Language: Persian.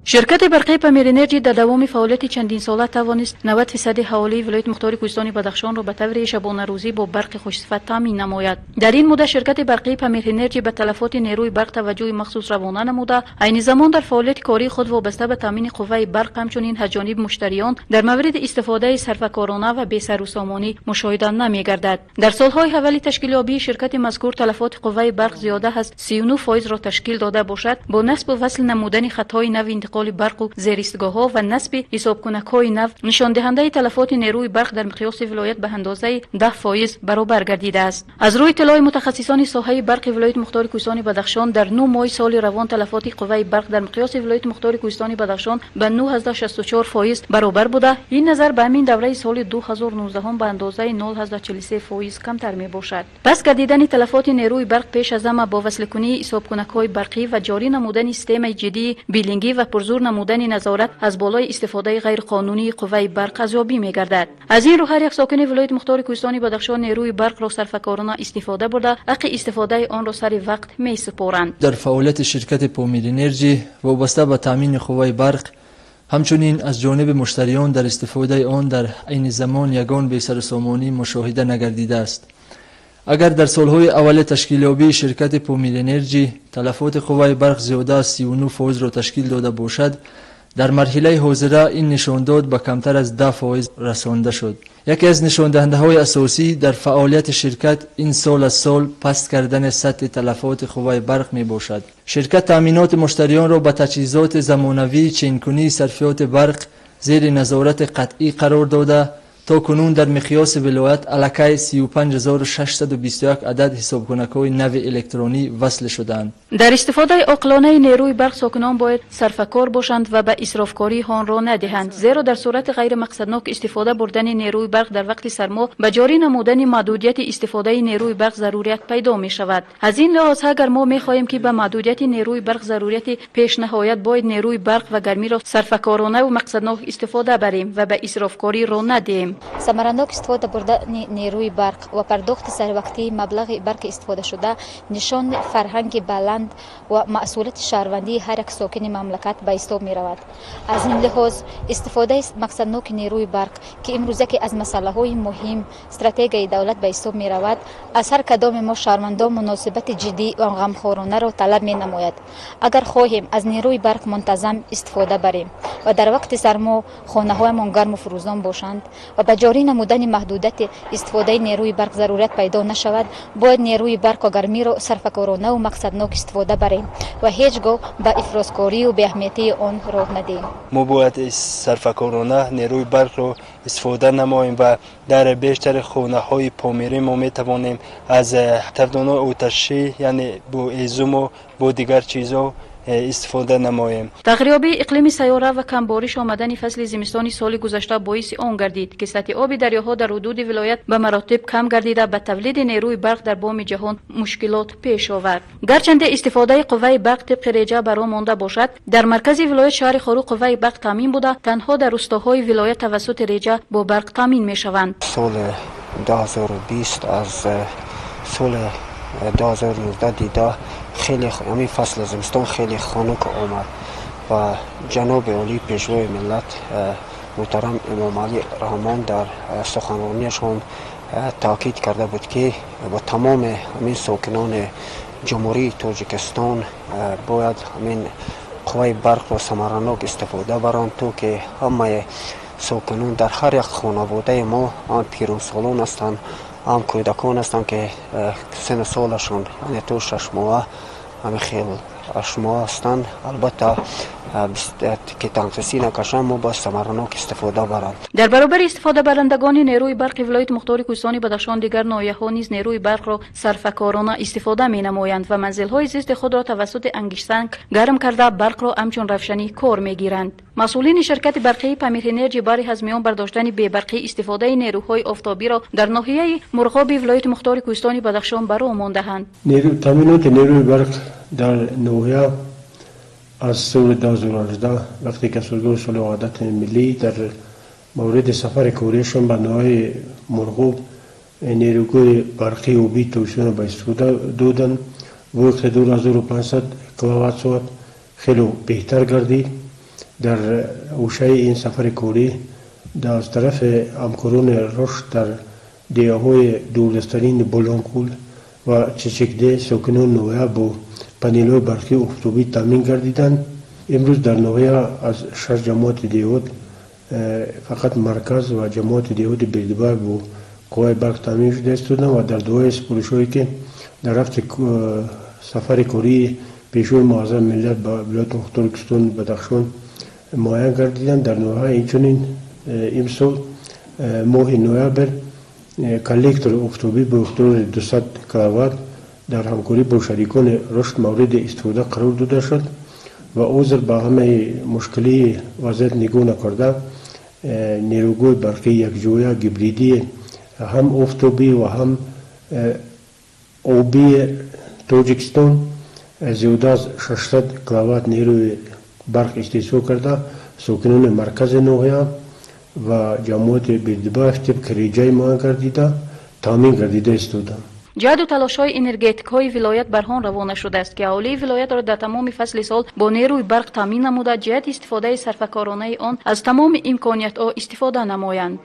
شرکت برقی پامیر انرژی در دوام فعالیت چندین ساله توانست 90% اهالی ولایت مختار کوهستان بدخشان را به طور شبانه روزی با برق خوشصفت تامین نماید. در این مدت شرکت برقی پامیر انرژی به تلفات نیروی برق توجه مخصوص روانه نموده، عین زمان در فعالیت کاری خود وابسته به تامین قوه برق همچنین از جانب مشتریان در مورد استفاده صرفه‌کارانه و بی سر و سامانی مشاهده نمی‌گردد. در سالهای اول تشکیلیابی شرکت مذکور تلفات قوه برق زیاده از 39% را تشکیل داده باشد، با نصب و وصل نمودن خطای نو انتقال برق و زیرایستگاه‌ها و نصب حسابکنک‌های نو نشان دهنده تلفات نیروی برق در مقیاس ولایت به اندازه 10% برابر گردیده است. از روی اطلاع متخصصان ساحه برق ولایت مختار کوهستان بدخشان در 9 ماه سال روان تلفات قوه برق در مقیاس ولایت مختار کوهستان بدخشان به 9.64% برابر بوده. این نظر به همین دوره سال 2019 هم به اندازه 0.43% کمتر می باشد. پس گردیدن تلفات نیروی برق پیش از همه با وصل کنی حسابکنک‌های برقی و جاری نمودن سیستم جدی بیلینگی و پرزور نمودن نظارت از بالای استفاده غیر قانونی قوه برق ارزیابی می‌گردد. از این رو هر یک ساکن ولایت مختار کوهستان بدخشان نیروی برق را صرفه‌کارانه استفاده برده، حق استفاده آن را سر وقت می‌سپارند. در فعالیت شرکت پامیر انرژی وابسته به تامین قوه برق همچنین از جانب مشتریان در استفاده آن در عین زمان یگان بی سر و سامانی مشاهده نگردیده است. اگر در سالهای اول تشکیلیابی شرکت پامیر انرژی تلفات قوه برق زیاده از 39% را تشکیل داده باشد، در مرحله حاضره این نشانداد به کمتر از 10% رسانده شد. یکی از نشاندهنده‌های اساسی در فعالیت شرکت این سال از سال پست کردن سطح تلفات قوه برق می باشد. شرکت تأمینات مشتریان را به تجهیزات زمانوی چین‌کنی صرفیات برق زیر نظارت قطعی قرار داده تا کنون در مقیاس ولایت الکی 35621 عدد حسابکنک‌های نو الکترونی وصل شدند. در استفاده عاقلانه نیروی برق ساکنان باید صرفه‌کار باشند و به اسرافکاری آن را ندهند، زیرا در صورت غیر مقصدناک استفاده بردن نیروی برق در وقت سرما به جاری نمودن محدودیت استفاده نیروی برق ضرورت پیدا می شود. از این لحاظ اگر ما می خواهیم که به محدودیت نیروی برق ضرورت پیش نهایت، باید نیروی برق و گرمی را صرفه‌کارانه و مقصدناک استفاده بریم و به اسرافکاری را ندهیم. ثمرناک استفاده بردن نیروی برق و پرداخت سر وقتی مبلغ برق استفاده شده نشان فرهنگ بلند و مسئولیت شهروندی هر یک ساکن مملکت به حساب می رود. از این لحاظ استفاده مقصدناک نیروی برق که امروزه که از مسئله های مهم استراتژی دولت به حساب می رود، از هر کدام ما شهروندان مناسبت جدی و غمخوارانه را طلب می نماید. اگر خواهیم از نیروی برق منتظم استفاده بریم و در وقت سرما خانه هایمان گرم و فروزان باشند و به جاری نمودن محدودیت استفاده نیروی برق ضرورت پیدا نشود، باید نیروی برق و گرمی را صرفه‌کارانه و مقصدناک استفاده بریم و هیچگاه به افرازکاری و بی‌اهمیتی آن راه ندهیم. ما باید صرفه‌کارانه نیروی برق را استفاده نماییم و در بیشتر خانه های پامیری ما می توانیم از تفدان‌های آتشی یعنی با ایزوم و با دیگر چیزها استفاده نماییم. تغییرات اقلیم سیاره و کم بارش آمدن فصل زمستانی سال گذشته باعث آن گردید که سطح آب دریاها در حدود ولایت به مراتب کم گردیده به تولید نیروی برق در بام جهان مشکلات پیش آورد. گرچند استفاده قوه برق طبق رجع برآ مانده باشد، در مرکز ولایت شهر خارو قوه برق تامین بوده، تنها در روستاهای ولایت توسط رجع با برق تامین می شوند. سال 2020 از سال 2019 دیده خیلی همین فصل زمستان خیلی خنک آمد و جناب عالی پیشوای ملت محترم امام علی رحمان در سخنرانیشان تاکید کرده بود که با تمام همین ساکنان جمهوری تاجیکستان باید همین قوه برق و ثمرناک استفاده برند تا که همه ساکنان در هر یک خانواده ما آن پیرسالان هستند، هم کودکان هستند که سن سالشون یعنی تا 6 ماه همه خیلی 8 ماه هستند. البته که تنقیصی نکشن ما با ثمرناک استفاده برند. در برابر استفاده برندگان نیروی برق ولایت مختار کوهستان بدخشان دیگر ناحیه‌ها نیز نیروی برق را صرفه‌کارانه استفاده می‌نمایند و منزل‌های زیست خود را توسط انگشتنگ گرم کرده برق را همچون روشنی کار می‌گیرند. مسئولین شرکت برقی پامیر انرژی برای از میان برداشتن بی برقی استفاده نیروهای آفتابی را در ناحیه مرغاب ولایت مختار کوهستان بدخشان برآ مانده‌اند. تامینات نیروی برق در ناحیه از سال 2018 وقتی که سازمان سال وحدت ملی در مورد سفر کوریشون به ناحیه مرغوب نیروگاه برقی و بی توسعه به استفاده دادن و 2500 کیلووات ساعت خیلی بهتر گردید در اوشه این سفر کوری از طرف همکاران رشد در دیههای دوردستترین بولانکول و چچکده ساکنان نویا با پنیل‌های برقی افتوبی تامین گردیدند. امروز در نویا از 6 جماعت دیهات فقط مرکز و جماعت دیهات بیلدبای با قوای برق تامین شده استودن و در دوای سپورش‌هایی که در رفت سفر کوری پیشوی معظم ملت با ولایت مختار کردستان بادخشان معاین گردیدند. در نویا اینچنین امسال ماه نوامبر کلکتر افتوبی به مقدار 200 کیلووات در همکاری با شریکان رشد مورد استفاده قرار داده شد و اوزر با همه مشکلی وضعیت نگاه نکرده نیروگاه برقی یکجویه گیبریدی هم افتوبی و هم آبی تاجیکستان زیاده از 600 کیلووات نیروی برق استحصال کرده ساکنان مرکز نویا و جماعت بیلدبای طبق ریجای معاین گردیده تامین گردیده استوده. جهد و تلاش‌های انرژتیک‌های ولایت برهان روانه شده است که اهالی ولایت را در تمام فصل سال با نیروی برق تامین نموده جهت استفاده صرفه‌کارانه آن از تمام امکانیت‌ها استفاده نمایند.